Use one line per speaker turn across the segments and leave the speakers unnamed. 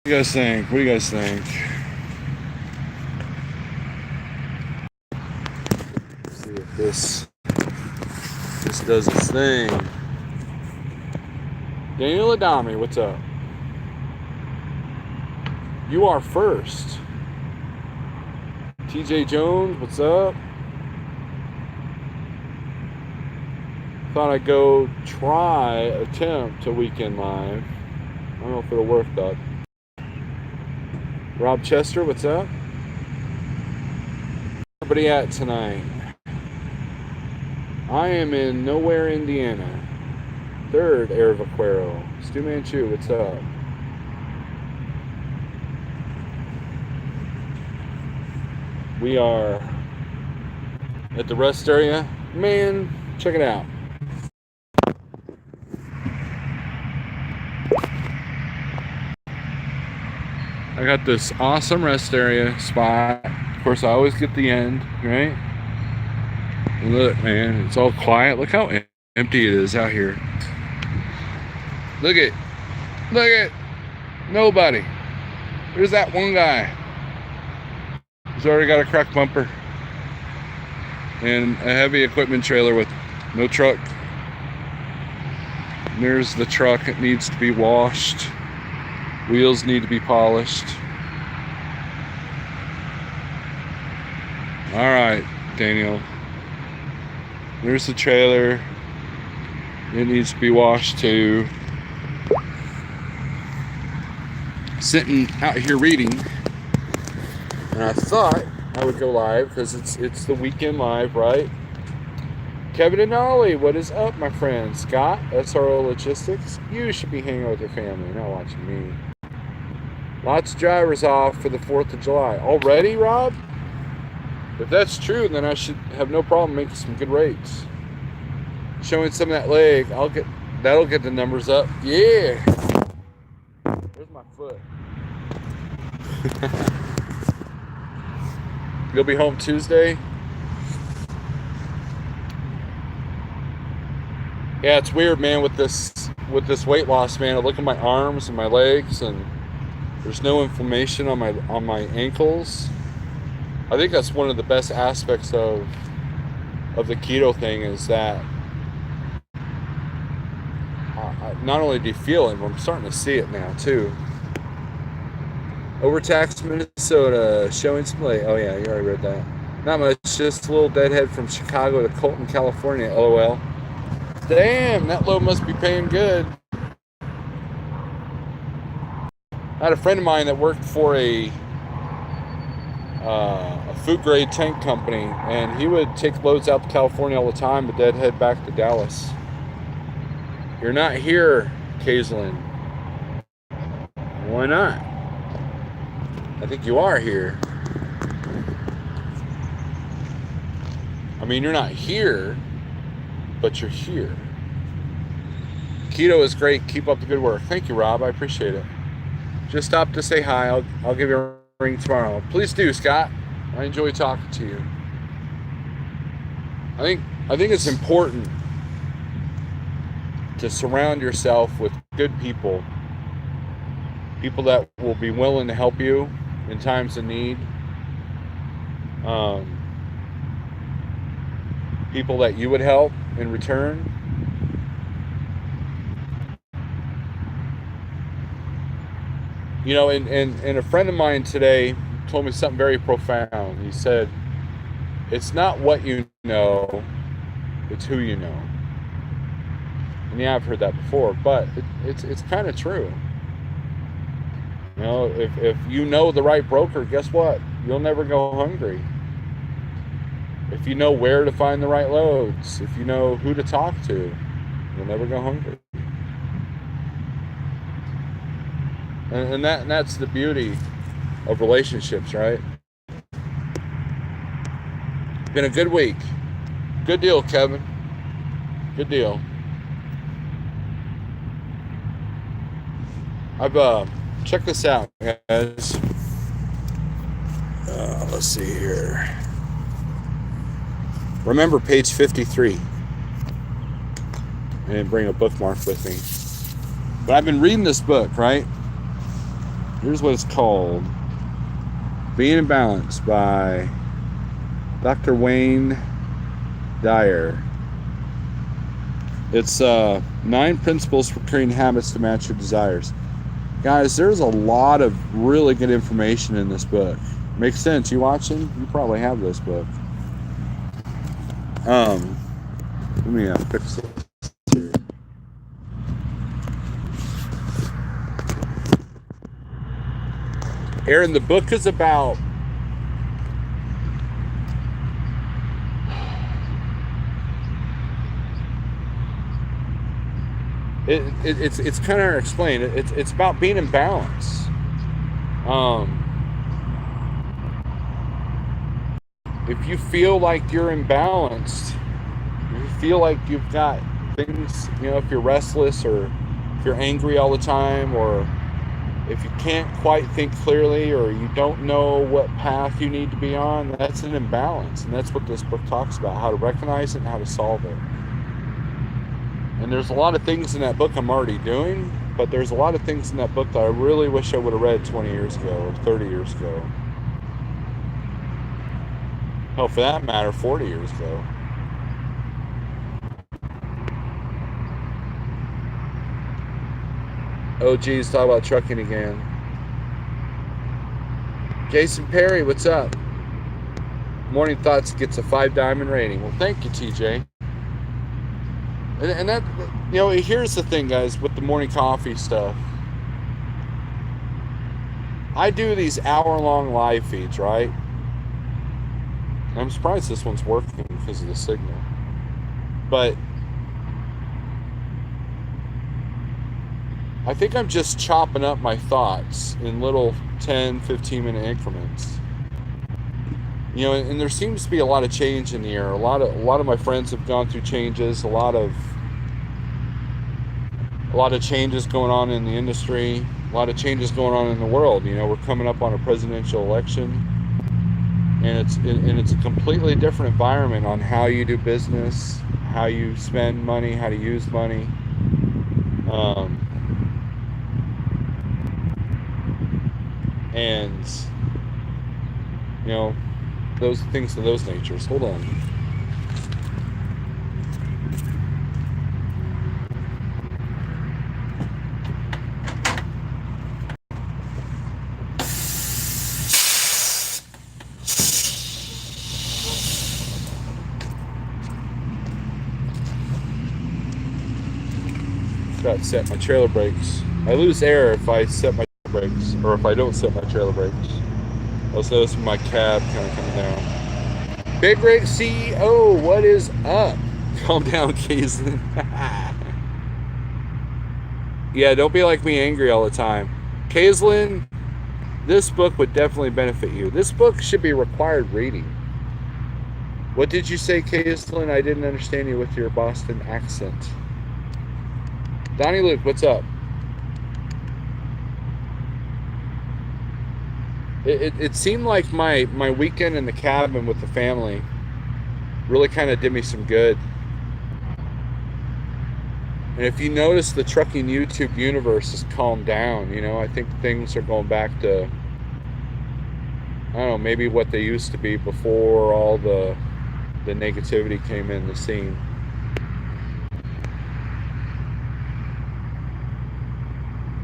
you guys think? What do you guys think? Let's see if this does its thing. Daniel Adami, what's up? You are first. TJ Jones, what's up? Thought I'd go attempt a weekend live. I don't know if it'll work though. Rob Chester, what's up? Where everybody at tonight? I am in Nowhere, Indiana. Third, Air Vaquero. Stu Manchu, what's up? We are at the rest area. Man, check it out. I got this awesome rest area spot. Of course, I always get the end, right? And look, man, it's all quiet. Look how empty it is out here. Look at nobody. There's that one guy. He's already got a cracked bumper and a heavy equipment trailer with no truck. And there's the truck. It needs to be washed. Wheels need to be polished. All right, Daniel. There's the trailer. It needs to be washed too. Sitting out here reading, and I thought I would go live because it's the weekend live, right? Kevin and Ollie, what is up, my friend? Scott, SRO Logistics. You should be hanging out with your family, not watching me. Lots of drivers off for the 4th of July. Already, Rob? If that's true, then I should have no problem making some good rates. Showing some of that leg, that'll get the numbers up. Yeah. Where's my foot? You'll be home Tuesday? Yeah, it's weird, man, with this weight loss, man. I look at my arms and my legs, and there's no inflammation on my ankles. I think that's one of the best aspects of the keto thing is that not only do you feel it, but I'm starting to see it now too. Overtaxed Minnesota, showing some late. Oh yeah, you already read that. Not much, just a little deadhead from Chicago to Colton, California, LOL. Damn, that load must be paying good. I had a friend of mine that worked for a food grade tank company, and he would take loads out to California all the time, but then head back to Dallas. You're not here, Kaislin. Why not? I think you are here. I mean, you're not here, but you're here. Keto is great. Keep up the good work. Thank you, Rob. I appreciate it. Just stop to say hi. I'll give you a ring tomorrow. Please do, Scott. I enjoy talking to you. I think it's important to surround yourself with good people. People that will be willing to help you in times of need. People that you would help in return. You know, and a friend of mine today told me something very profound. He said, it's not what you know, it's who you know. And yeah, I've heard that before, but it's kind of true. You know, if you know the right broker, guess what? You'll never go hungry. If you know where to find the right loads, if you know who to talk to, you'll never go hungry. And that's the beauty of relationships, right? Been a good week. Good deal, Kevin. Good deal. I've check this out, guys. Let's see here. Remember page 53. I didn't bring a bookmark with me. But I've been reading this book, right? Here's what it's called. Being in Balance by Dr. Wayne Dyer. It's 9 principles for creating habits to match your desires. Guys, there's a lot of really good information in this book. Makes sense. You watching? You probably have this book. Let me fix this here. Aaron, the book is about it's kind of explained. It's about being in balance. If you feel like you're imbalanced, if you feel like you've got things, if you're restless or if you're angry all the time, or if you can't quite think clearly, or you don't know what path you need to be on, that's an imbalance. And that's what this book talks about, how to recognize it and how to solve it. And there's a lot of things in that book I'm already doing, but there's a lot of things in that book that I really wish I would have read 20 years ago or 30 years ago. Hell, for that matter, 40 years ago. Oh, geez, talk about trucking again. Jason Perry, what's up? Morning Thoughts gets a 5 diamond rating. Well, thank you, TJ. And that, here's the thing, guys, with the morning coffee stuff. I do these hour-long live feeds, right? I'm surprised this one's working because of the signal. But I think I'm just chopping up my thoughts in little 10, 15-minute increments. And there seems to be a lot of change in the air. A lot of my friends have gone through changes. A lot of changes going on in the industry. A lot of changes going on in the world. We're coming up on a presidential election, and it's a completely different environment on how you do business, how you spend money, how to use money. And those things of those natures. Hold on. Got to set my trailer brakes. I lose air if I set my brakes, or if I don't set my trailer brakes. Also notice my cab kind of coming down. Big Rig CEO, what is up? Calm down, Kaislyn. Yeah, don't be like me, angry all the time. Kaislyn, this book would definitely benefit you. This book should be required reading. What did you say, Kaislyn? I didn't understand you with your Boston accent. Donnie Luke, what's up? It seemed like my weekend in the cabin with the family really kind of did me some good. And if you notice, the trucking YouTube universe has calmed down. I think things are going back to, I don't know, maybe what they used to be before all the negativity came in the scene.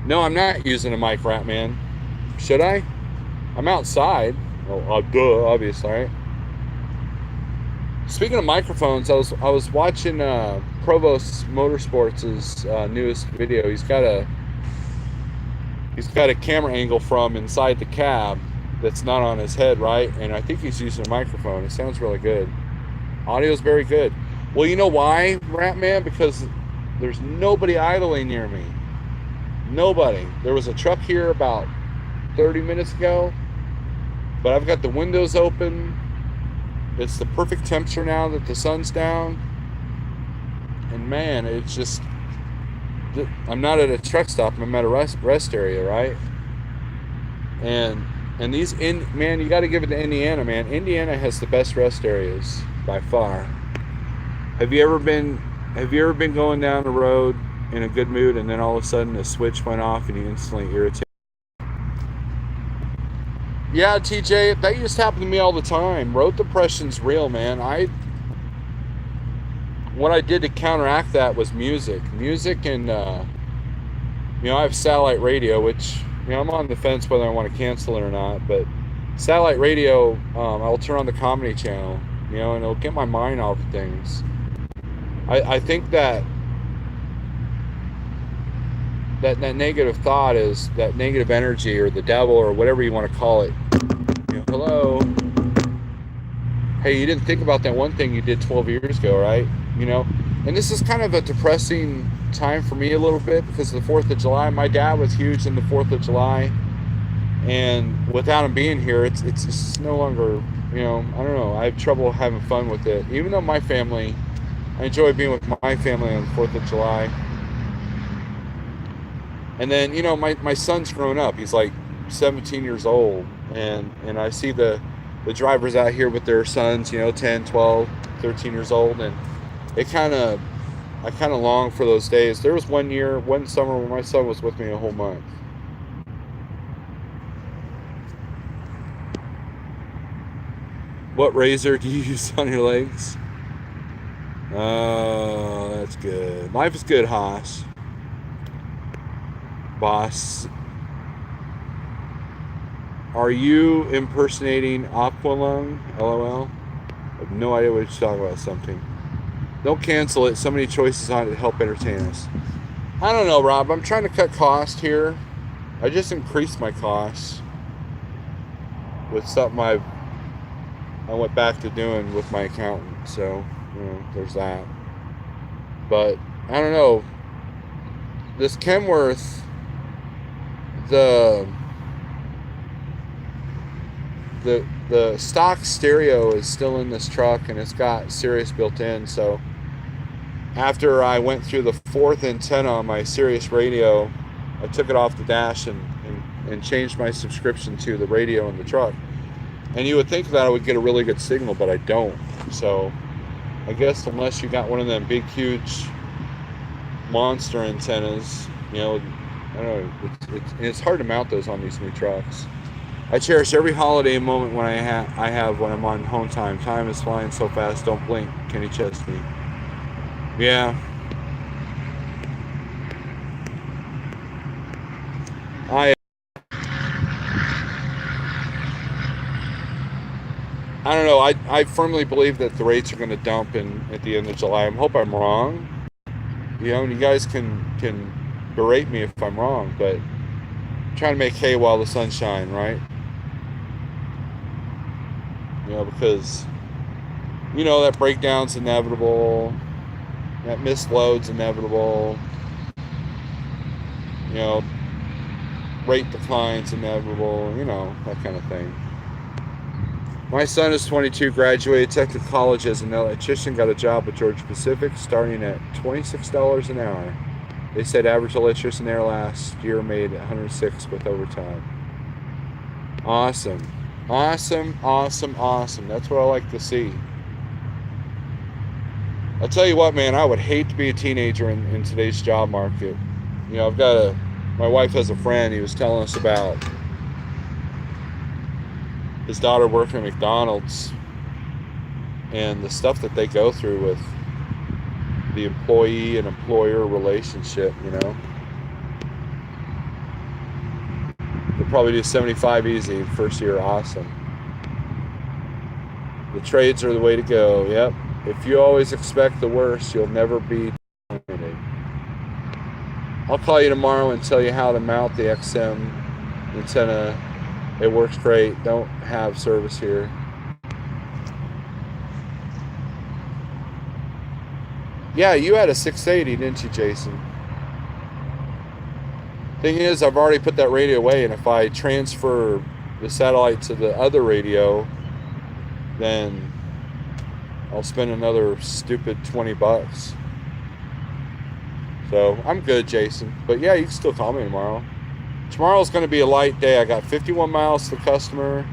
No, I'm not using a mic, Ratman. Should I? I'm outside. Oh, duh, obviously, right? Speaking of microphones, I was watching Provost Motorsports' newest video. He's got a camera angle from inside the cab that's not on his head, right? And I think he's using a microphone. It sounds really good. Audio's very good. Well, you know why, Ratman? Because there's nobody idling near me. Nobody. There was a truck here about 30 minutes ago, but I've got the windows open. It's the perfect temperature now that the sun's down. And man, it's just, I'm not at a truck stop, I'm at a rest area, right? And these, man, you got to give it to Indiana, man. Indiana has the best rest areas by far. Have you ever been going down the road in a good mood, and then all of a sudden the switch went off and you instantly irritated? Yeah, TJ, that used to happen to me all the time. Road depression's real, man. What I did to counteract that was music, and I have satellite radio, which I'm on the fence whether I want to cancel it or not. But satellite radio, I'll turn on the comedy channel, and it'll get my mind off of things. I think that negative thought is that negative energy or the devil or whatever you want to call it. Hello. Hey, you didn't think about that one thing you did 12 years ago, right? And this is kind of a depressing time for me a little bit because of the 4th of July. My dad was huge in the 4th of July. And without him being here, it's no longer, I don't know. I have trouble having fun with it. Even though I enjoy being with my family on the 4th of July. And then, my son's grown up. He's like 17 years old. And I see the drivers out here with their sons, 10, 12, 13 years old. And I kind of long for those days. There was one summer when my son was with me a whole month. What razor do you use on your legs? Oh, that's good. Life is good, Haas. Boss. Are you impersonating Aqualung? LOL. I have no idea what you're talking about. Something. Don't cancel it. So many choices on it to help entertain us. I don't know, Rob. I'm trying to cut cost here. I just increased my costs with something I went back to doing with my accountant. So, there's that. But, I don't know. This Kenworth, the stock stereo is still in this truck, and it's got Sirius built in. So after I went through the 4th antenna on my Sirius radio, I took it off the dash and changed my subscription to the radio in the truck. And you would think that I would get a really good signal, but I don't. So I guess unless you got one of them big, huge monster antennas, I don't know. It's hard to mount those on these new trucks. I cherish every holiday moment when I have when I'm on home time. Time is flying so fast, don't blink. Kenny Chesney. Yeah. I don't know. I firmly believe that the rates are going to dump at the end of July. I hope I'm wrong. And you guys can berate me if I'm wrong, but I'm trying to make hay while the sun shines, right? Because that breakdown's inevitable, that missed load's inevitable, rate decline's inevitable, that kind of thing. My son is 22, graduated Technical College as an electrician, got a job with Georgia Pacific starting at $26 an hour. They said average electrician there last year made $106 with overtime. Awesome. Awesome, awesome, awesome. That's what I like to see. I'll tell you what, man, I would hate to be a teenager in today's job market. My wife has a friend, he was telling us about his daughter working at McDonald's and the stuff that they go through with the employee and employer relationship, They'll probably do 75 easy first year, awesome. The trades are the way to go, yep. If you always expect the worst, you'll never be disappointed. I'll call you tomorrow and tell you how to mount the XM antenna. It works great. Don't have service here. Yeah, you had a 680, didn't you, Jason? Thing is, I've already put that radio away, and if I transfer the satellite to the other radio, then I'll spend another stupid $20. So I'm good, Jason. But yeah, you can still call me tomorrow. Tomorrow's going to be a light day. I got 51 miles to the customer,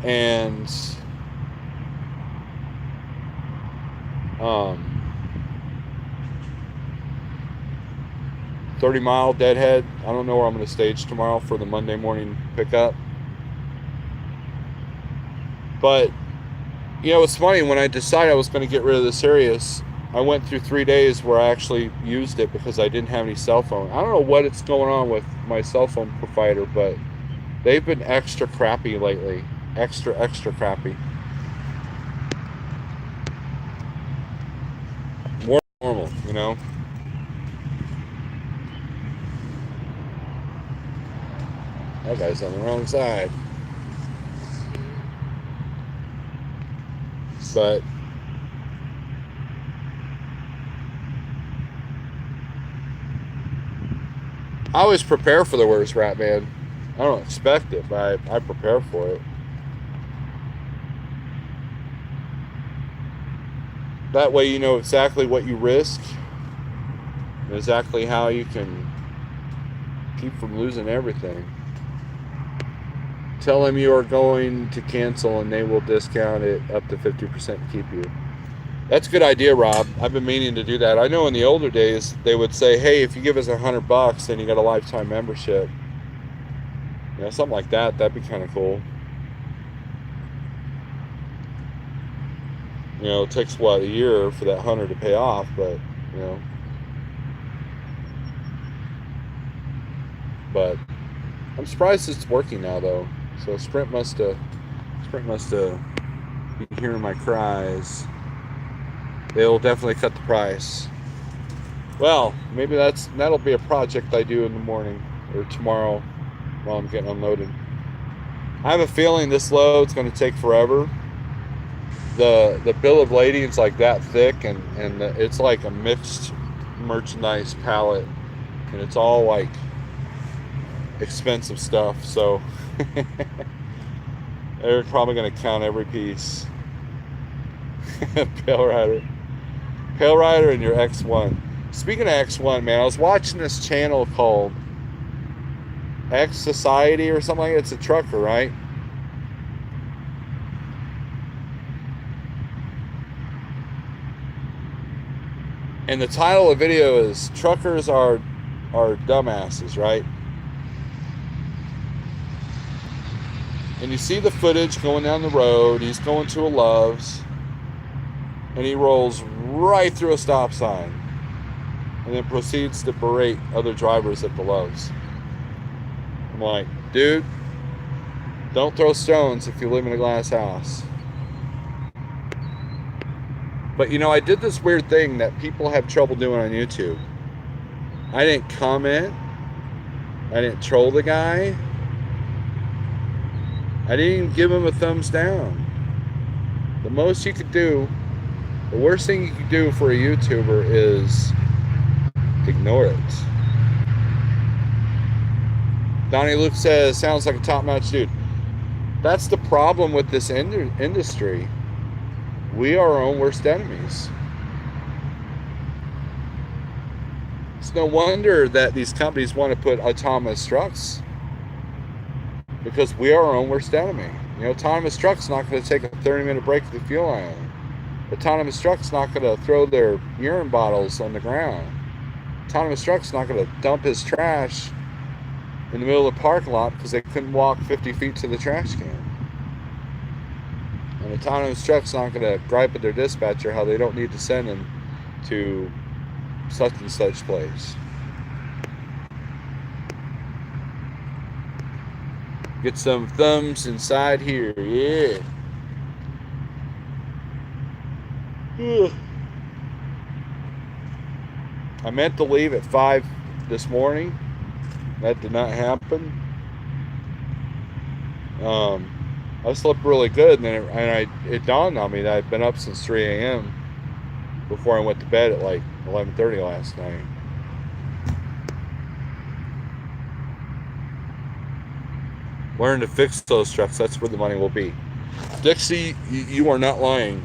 and 30-mile deadhead. I don't know where I'm going to stage tomorrow for the Monday morning pickup. But, you know, it's funny, when I decided I was going to get rid of the Sirius, I went through 3 days where I actually used it because I didn't have any cell phone. I don't know what it's going on with my cell phone provider, but they've been extra crappy lately. Extra crappy. More normal, you know? That guy's on the wrong side. But I always prepare for the worst, Rat Man. I don't expect it, but I prepare for it. That way you know exactly what you risk, and exactly how you can keep from losing everything. Tell them you are going to cancel and they will discount it up to 50% to keep you. That's a good idea, Rob. I've been meaning to do that. I know in the older days they would say, hey, if you give us $100, then you got a lifetime membership. You know, something like that. That'd be kind of cool. You know, it takes what, a year for that 100 to pay off, but you know. But I'm surprised it's working now, though. So Sprint must be hearing my cries. They'll definitely cut the price. Well, maybe that'll be a project I do in the morning or tomorrow while I'm getting unloaded. I have a feeling this load's going to take forever. The bill of lading is like that thick, and it's like a mixed merchandise pallet, and it's all like expensive stuff. So they're probably going to count every piece. Pale Rider and your X1. Speaking of X1, man, I was watching this channel called X Society or something like that. It's a trucker, right? And the title of the video is Truckers Are Dumbasses, right? And you see the footage going down the road. He's going to a Love's, and he rolls right through a stop sign, and then proceeds to berate other drivers at the Love's. I'm like, dude, don't throw stones if you live in a glass house. But you know, I did this weird thing that people have trouble doing on YouTube. I didn't comment. I didn't troll the guy. I didn't even give him a thumbs down. The most you could do, the worst thing you could do for a YouTuber is ignore it. Donnie Luke says, sounds like a top-notch dude. That's the problem with this industry. We are our own worst enemies. It's no wonder that these companies want to put autonomous trucks, because we are our own worst enemy. You know, autonomous truck's not going to take a 30-minute break at the fuel island. Autonomous truck's not going to throw their urine bottles on the ground. Autonomous truck's not going to dump his trash in the middle of the parking lot because they couldn't walk 50 feet to the trash can. An autonomous truck's not going to gripe at their dispatcher how they don't need to send them to such and such place. Get some thumbs inside here, yeah. I meant to leave at 5 this morning. That did not happen. I slept really good, and it dawned on me that I'd been up since 3 a.m. before I went to bed at like 11:30 last night. Learn to fix those trucks. That's where the money will be. Dixie, you are not lying.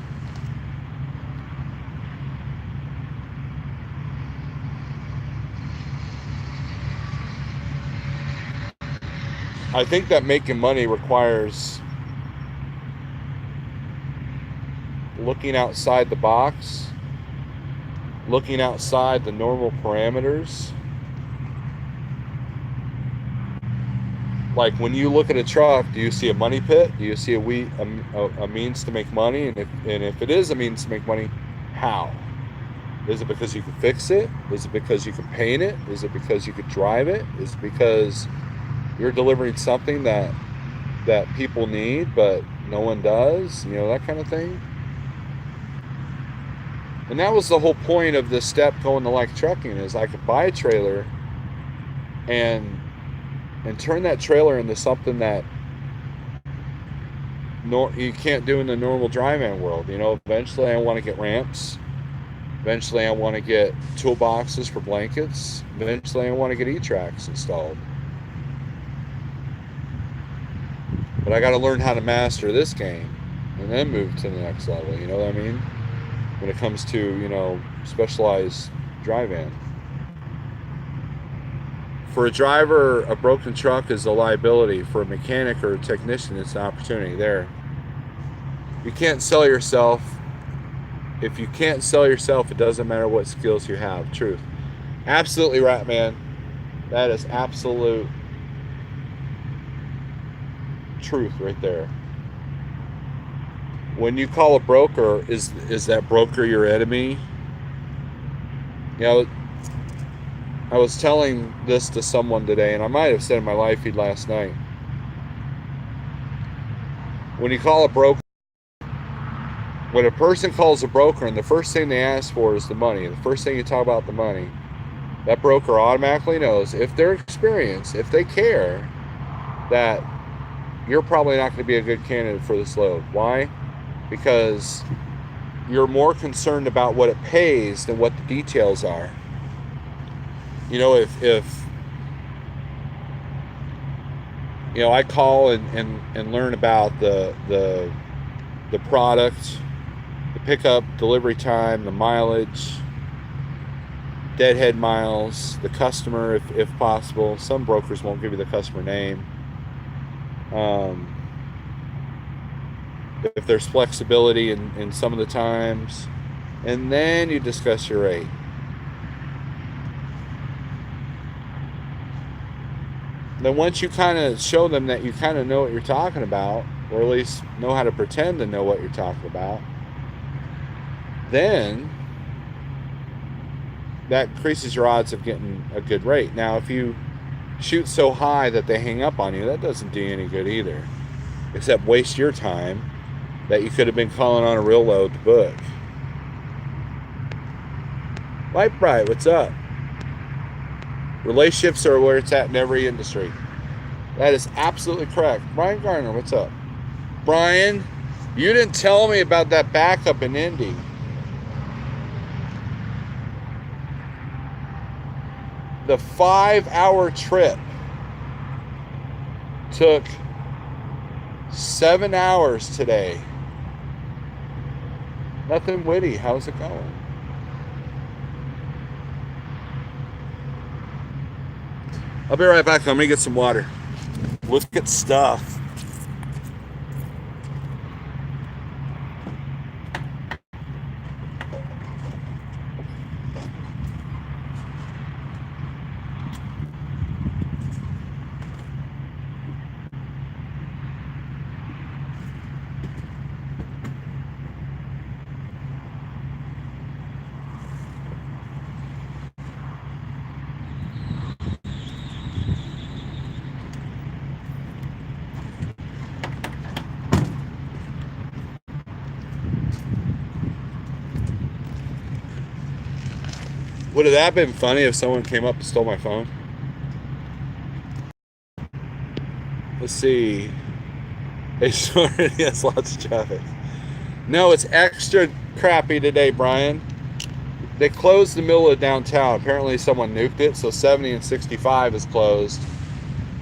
I think that making money requires looking outside the box, looking outside the normal parameters, Like when you look at a truck, do you see a money pit? Do you see a means to make money? And if it is a means to make money, how? Is it because you can fix it? Is it because you can paint it? Is it because you could drive it? Is it because you're delivering something that people need but no one does? You know, that kind of thing. And that was the whole point of this step going to like trucking, is I could buy a trailer and turn that trailer into something that you can't do in the normal dry van world. You know, eventually I want to get ramps. Eventually I want to get toolboxes for blankets. Eventually I want to get E-Tracks installed. But I got to learn how to master this game and then move to the next level. You know what I mean? When it comes to, you know, specialized dry van. For a driver, a broken truck is a liability. For a mechanic or a technician, it's an opportunity. There. You can't sell yourself. If you can't sell yourself, it doesn't matter what skills you have. Truth. Absolutely right, man. That is absolute truth right there. When you call a broker, is that broker your enemy? You know, I was telling this to someone today, and I might have said in my live feed last night. When you call a broker, when a person calls a broker and the first thing they ask for is the money, the first thing you talk about the money, that broker automatically knows, if they're experienced, if they care, that you're probably not going to be a good candidate for this load. Why? Because you're more concerned about what it pays than what the details are. You know, if you know, I call and learn about the product, the pickup, delivery time, the mileage, deadhead miles, the customer, if possible. Some brokers won't give you the customer name. If there's flexibility in some of the times, and then you discuss your rate. Then once you kind of show them that you kind of know what you're talking about, or at least know how to pretend to know what you're talking about, then that increases your odds of getting a good rate. Now, if you shoot so high that they hang up on you, that doesn't do you any good either, except waste your time that you could have been calling on a real load to book. Light Bright, what's up? Relationships are where it's at in every industry. That is absolutely correct. Brian Garner, what's up? Brian, you didn't tell me about that backup in Indy. The 5-hour trip took 7 hours today. Nothing witty. How's it going? I'll be right back. Let me get some water. Look at stuff. Would have that been funny if someone came up and stole my phone? Let's see. It already has lots of traffic. No, it's extra crappy today, Brian. They closed the middle of downtown. Apparently someone nuked it, so 70 and 65 is closed.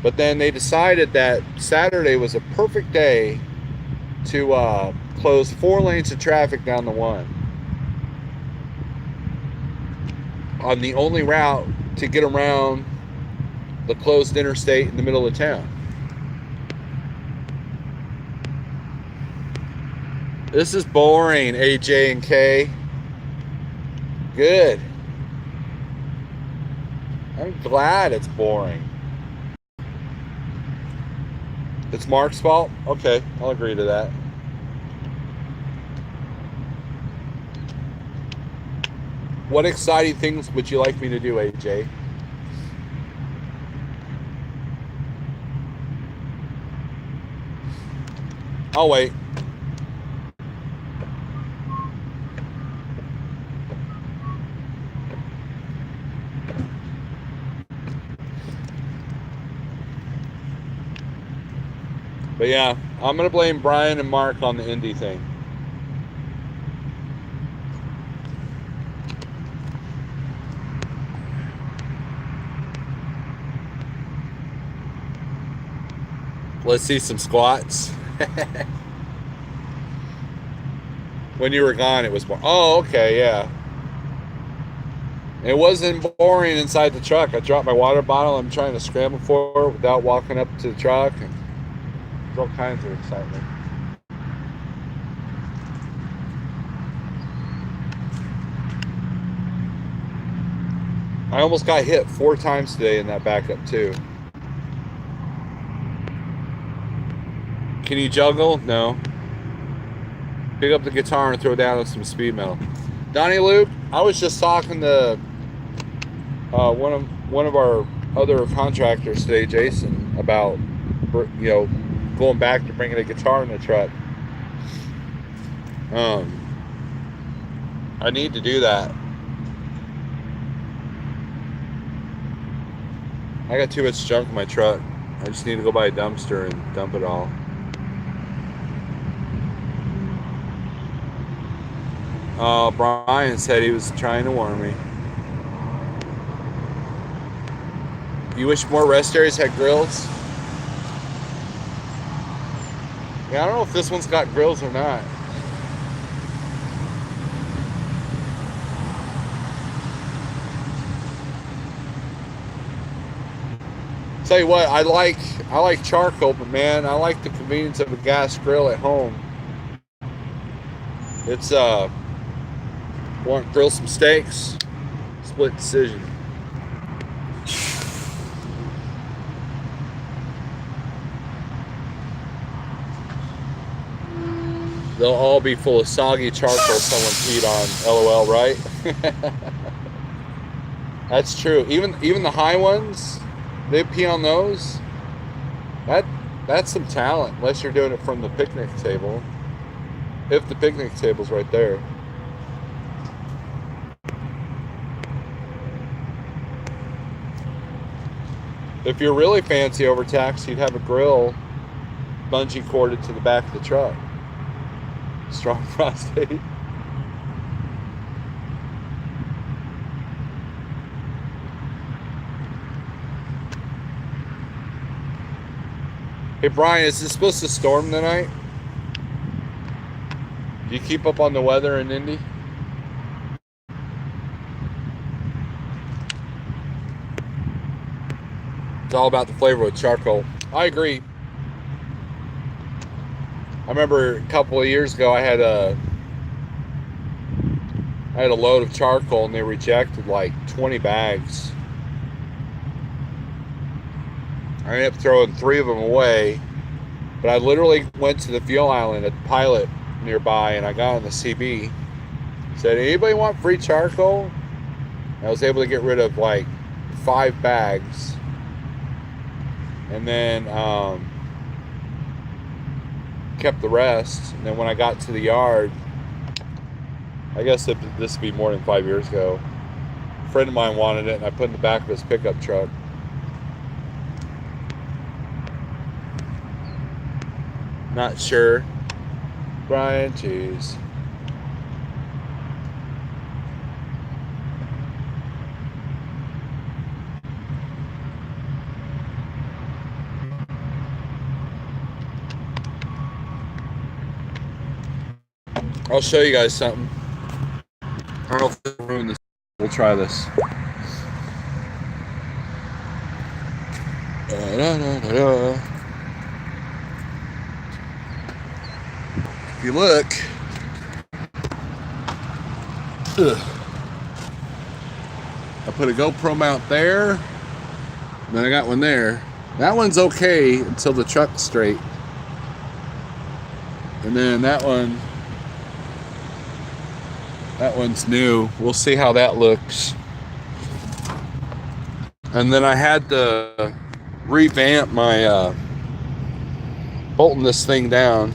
But then they decided that Saturday was a perfect day to close 4 lanes of traffic down the one. On the only route to get around the closed interstate in the middle of town. This is boring, AJ and K. Good. I'm glad it's boring. It's Mark's fault? Okay, I'll agree to that. What exciting things would you like me to do, AJ? I'll wait. But yeah, I'm going to blame Brian and Mark on the Indy thing. Let's see some squats. When you were gone, it was more. Oh, okay, yeah. It wasn't boring inside the truck. I dropped my water bottle. I'm trying to scramble for it without walking up to the truck. And there's all kinds of excitement. I almost got hit 4 times today in that backup too. Can you juggle? No. Pick up the guitar and throw down some speed metal. Donnie Luke, I was just talking to one of our other contractors today, Jason, about going back to bringing a guitar in the truck. I need to do that. I got too much junk in my truck. I just need to go buy a dumpster and dump it all. Brian said he was trying to warn me. You wish more rest areas had grills? Yeah, I don't know if this one's got grills or not. Tell you what, I like charcoal, but man, I like the convenience of a gas grill at home. It's want to grill some steaks? Split decision. They'll all be full of soggy charcoal someone peed on. LOL, right? That's true. Even the high ones, they pee on those. That's some talent, unless you're doing it from the picnic table. If the picnic table's right there. If you're really fancy overtaxed, you'd have a grill bungee corded to the back of the truck. Strong prostate. Hey Brian, is it supposed to storm tonight? Do you keep up on the weather in Indy? It's all about the flavor with charcoal. I agree. I remember a couple of years ago I had a load of charcoal and they rejected like 20 bags. I ended up throwing 3 of them away, but I literally went to the fuel island at Pilot nearby and I got on the CB. Said, anybody want free charcoal? I was able to get rid of like 5 bags. And then kept the rest. And then when I got to the yard, I guess this would be more than 5 years ago, a friend of mine wanted it and I put it in the back of his pickup truck. Not sure. Brian, jeez. I'll show you guys something. I don't know if it'll ruin this. We'll try this. If you look, I put a GoPro mount there, and then I got one there. That one's okay until the truck's straight. And then that one's new. We'll see how that looks. And then I had to revamp my bolting this thing down,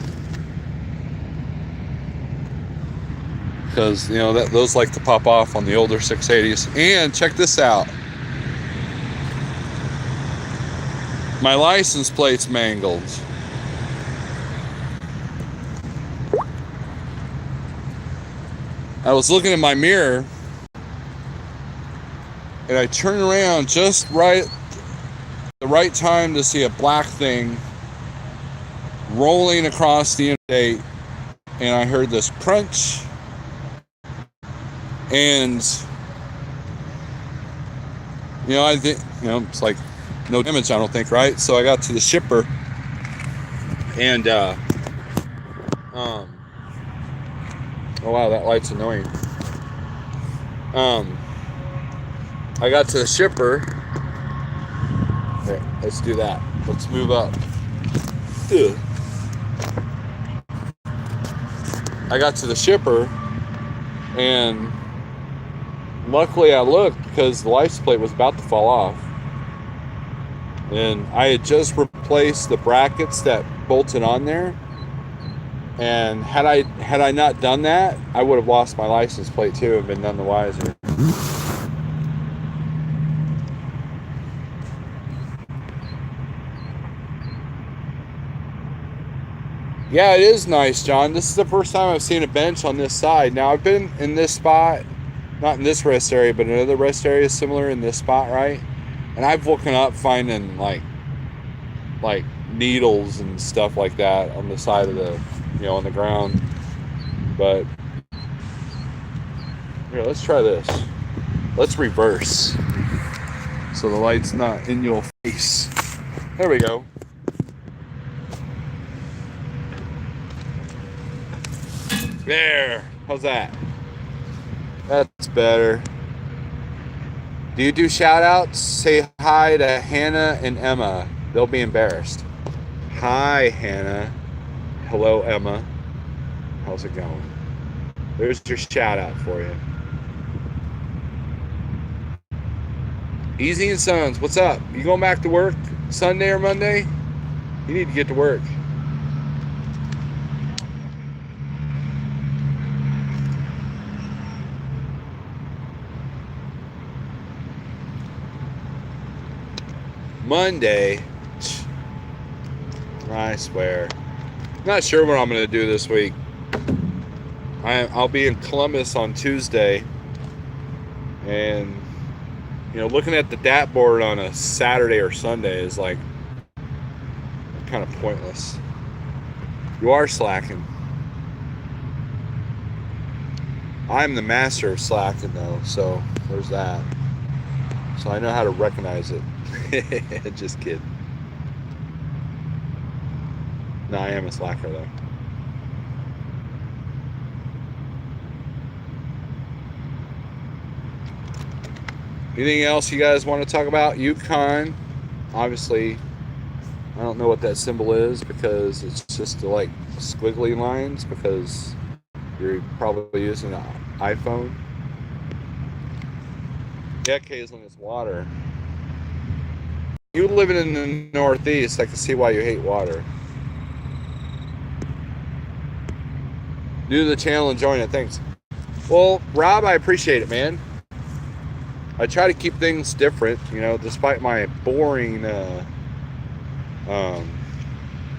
because those like to pop off on the older 680s. And check this out, my license plate's mangled. I was looking in my mirror and I turned around just right, the right time to see a black thing rolling across the interstate, and I heard this crunch, and I think it's like no damage, I don't think, right? So I got to the shipper, and oh wow, that light's annoying. I got to the shipper. There, let's do that. Let's move up. Ugh. I got to the shipper, and luckily I looked because the license plate was about to fall off. And I had just replaced the brackets that bolted on there. And had I not done that, I would have lost my license plate too and been none the wiser. Yeah, it is nice, John. This is the first time I've seen a bench on this side. Now, I've been in this spot, not in this rest area, but another rest area similar in this spot, right? And I've woken up finding like needles and stuff like that on the side of the, on the ground. But here, let's try this. Let's reverse so the light's not in your face. There we go. There. How's that? That's better. Do you do shout outs? Say hi to Hannah and Emma. They'll be embarrassed. Hi, Hannah. Hello, Emma. How's it going? There's your shout out for you. Easy and Sons, what's up? You going back to work Sunday or Monday? You need to get to work. Monday, I swear. Not sure what I'm going to do this week. I'll be in Columbus on Tuesday, and looking at the DAT board on a Saturday or Sunday is like kind of pointless. You are slacking. I'm the master of slacking though, so there's that. So I know how to recognize it. Just kidding. No, I am a slacker though. Anything else you guys want to talk about? Yukon, obviously, I don't know what that symbol is because it's just like squiggly lines because you're probably using an iPhone. Yeah, Kaislyn, it's water. You living in the Northeast, I can see why you hate water. New to the channel, enjoying it, thanks. Well, Rob, I appreciate it, man. I try to keep things different, despite my boring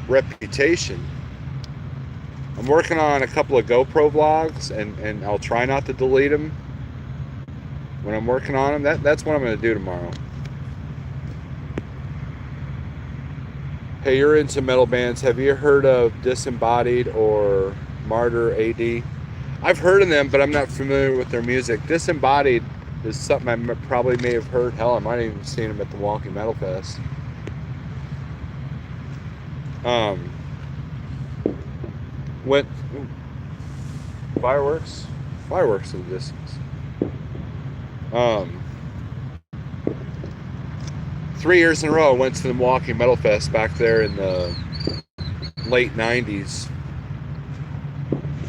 reputation. I'm working on a couple of GoPro vlogs, and I'll try not to delete them when I'm working on them. That's what I'm going to do tomorrow. Hey, you're into metal bands. Have you heard of Disembodied or Martyr AD? I've heard of them, but I'm not familiar with their music. Disembodied is something I probably may have heard. Hell, I might have even seen them at the Milwaukee Metal Fest. Fireworks in the distance. 3 years in a row, I went to the Milwaukee Metal Fest back there in the late 90s.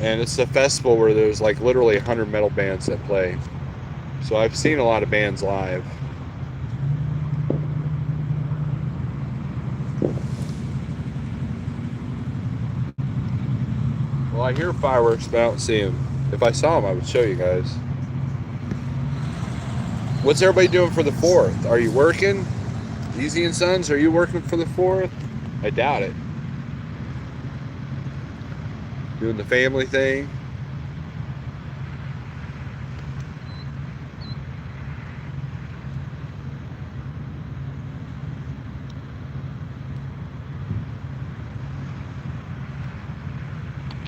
And it's a festival where there's like literally 100 metal bands that play. So I've seen a lot of bands live. Well, I hear fireworks, but I don't see them. If I saw them, I would show you guys. What's everybody doing for the 4th? Are you working? Easy and Sons, are you working for the 4th? I doubt it. Doing the family thing.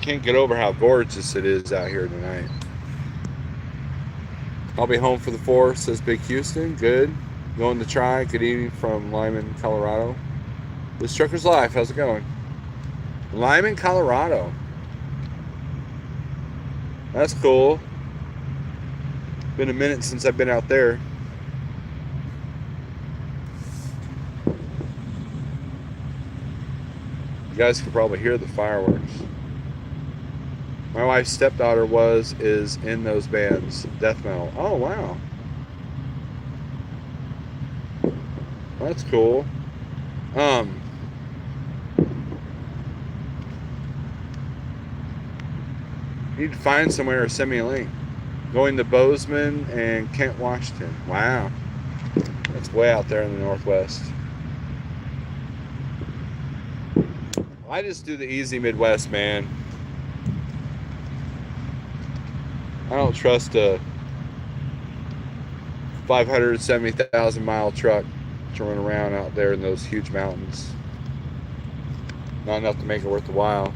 Can't get over how gorgeous it is out here tonight. I'll be home for the 4th, says Big Houston. Good. Going to try. Good evening from Lyman, Colorado. This Trucker's Life. How's it going? Lyman, Colorado. That's cool. Been a minute since I've been out there. You guys can probably hear the fireworks. My wife's stepdaughter is in those bands, death metal. Oh, wow. That's cool. You need to find somewhere or send me a link. Going to Bozeman and Kent, Washington. Wow. That's way out there in the Northwest. I just do the easy Midwest, man. I don't trust a 570,000 mile truck to run around out there in those huge mountains. Not enough to make it worth the while.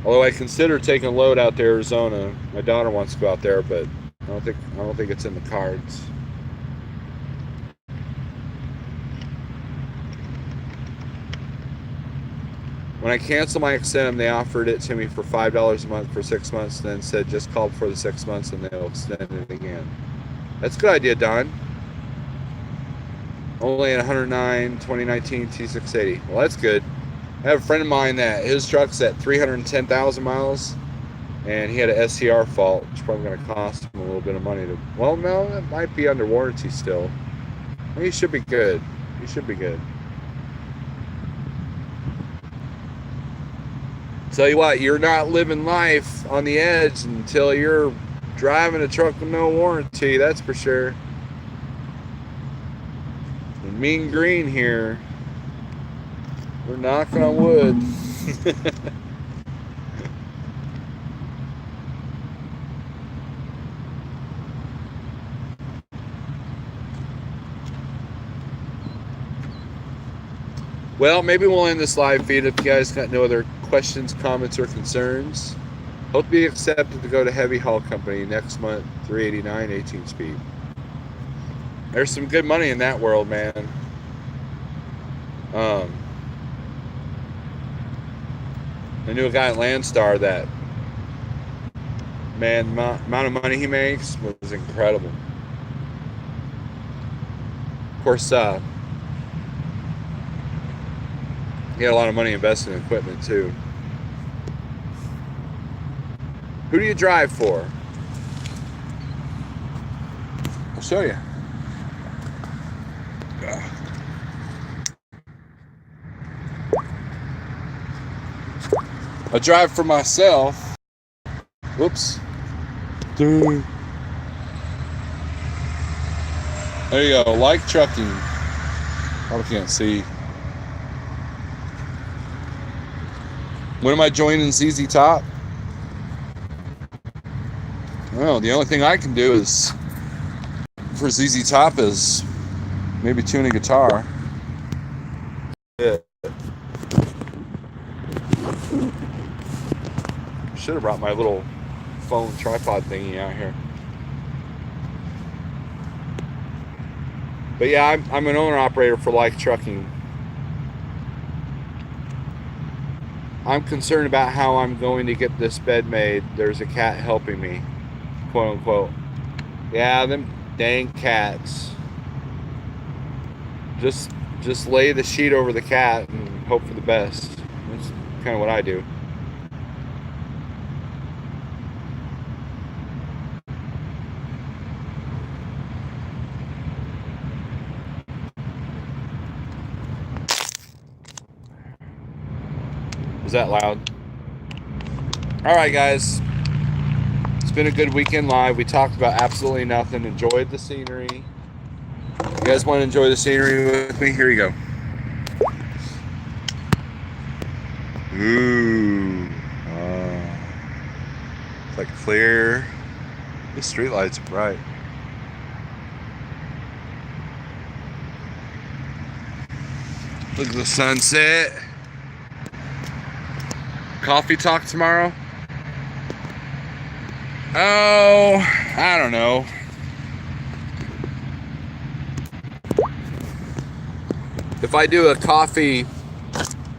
Although I consider taking a load out to Arizona. My daughter wants to go out there, but I don't think it's in the cards. When I canceled my Extend, they offered it to me for $5 a month for 6 months, and then said just call before the 6 months and they'll extend it again. That's a good idea, Don. Only at 109 2019 T680. Well, that's good. I have a friend of mine that his truck's at 310,000 miles, and he had an SCR fault, which is probably going to cost him a little bit of money. Well, no, it might be under warranty still. Well, he should be good. He should be good. Tell you what, you're not living life on the edge until you're driving a truck with no warranty, that's for sure. And Mean Green here, we're knocking on wood. Well, maybe we'll end this live feed if you guys got no other questions, comments, or concerns. Hope to be accepted to go to Heavy Haul Company next month, 389 18 speed. There's some good money in that world, man. I knew a guy at Landstar that, man, the amount of money he makes was incredible. Of course, he had a lot of money invested in equipment too. Who do you drive for? I'll show you. I drive for myself. Whoops. There you go. Like Trucking. Probably can't see. When am I joining ZZ Top? Well, the only thing I can do is for ZZ Top is maybe tune a guitar. Yeah. Should have brought my little phone tripod thingy out here. But yeah, I'm an owner-operator for Like Trucking. I'm concerned about how I'm going to get this bed made. There's a cat helping me, quote unquote. Yeah, them Dang cats. Just lay the sheet over the cat and hope for the best. That's kind of what I do. Was that loud? All right, guys. It's been a good weekend live. We talked about absolutely nothing. Enjoyed the scenery. You guys want to enjoy the scenery with me? Here you go. Ooh. Oh. It's like clear. The street lights are bright. Look at the sunset. Coffee talk tomorrow? Oh, I don't know. If I do a coffee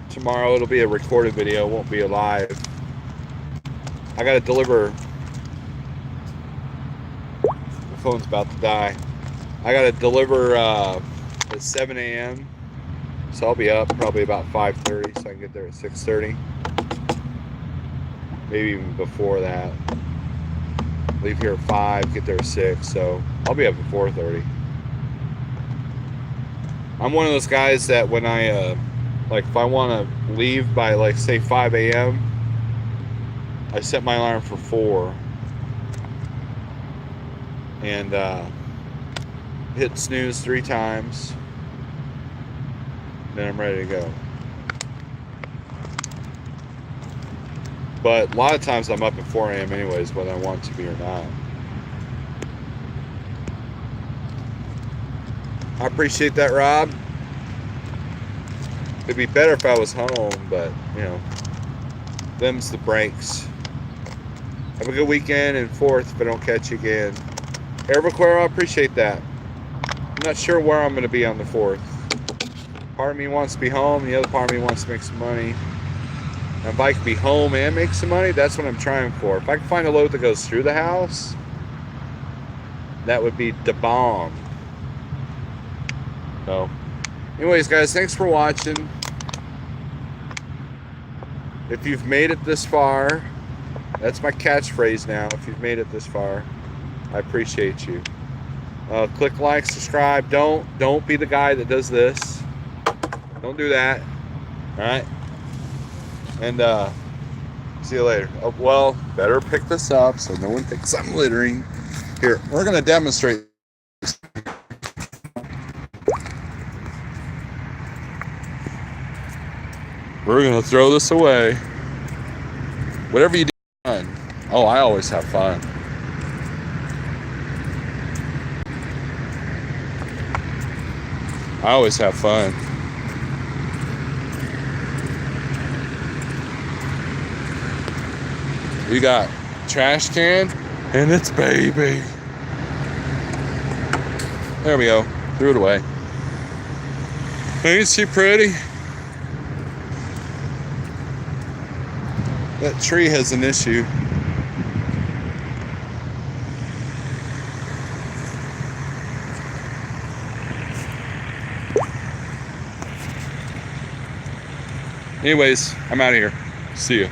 tomorrow, it'll be a recorded video, it won't be a live. I gotta deliver. My phone's about to die. I gotta deliver at 7 a.m. So I'll be up probably about 5:30 so I can get there at 6:30. Maybe even before that. Leave here at 5, get there at 6, so I'll be up at 4:30. I'm one of those guys that when I, like if I want to leave by like say 5 a.m., I set my alarm for 4 and hit snooze 3 times, then I'm ready to go. But a lot of times I'm up at 4 a.m. anyways, whether I want to be or not. I appreciate that, Rob. It'd be better if I was home, but, you know, them's the breaks. Have a good weekend, and 4th if I don't catch you again. Airvaquero, I appreciate that. I'm not sure where I'm going to be on the 4th. Part of me wants to be home, the other part of me wants to make some money. And if I can be home and make some money, that's what I'm trying for. If I can find a load that goes through the house, that would be the bomb. So, anyways, guys, thanks for watching. If you've made it this far, that's my catchphrase now. If you've made it this far, I appreciate you. Click like, subscribe. Don't be the guy that does this. Don't do that. All right. And see you later. Oh, well, better pick this up so no one thinks I'm littering. Here, we're gonna demonstrate. We're gonna throw this away. Whatever you do, fun. Oh, I always have fun. I always have fun. We got trash can and it's baby. There we go. Threw it away. Ain't she pretty? That tree has an issue. Anyways, I'm out of here. See you.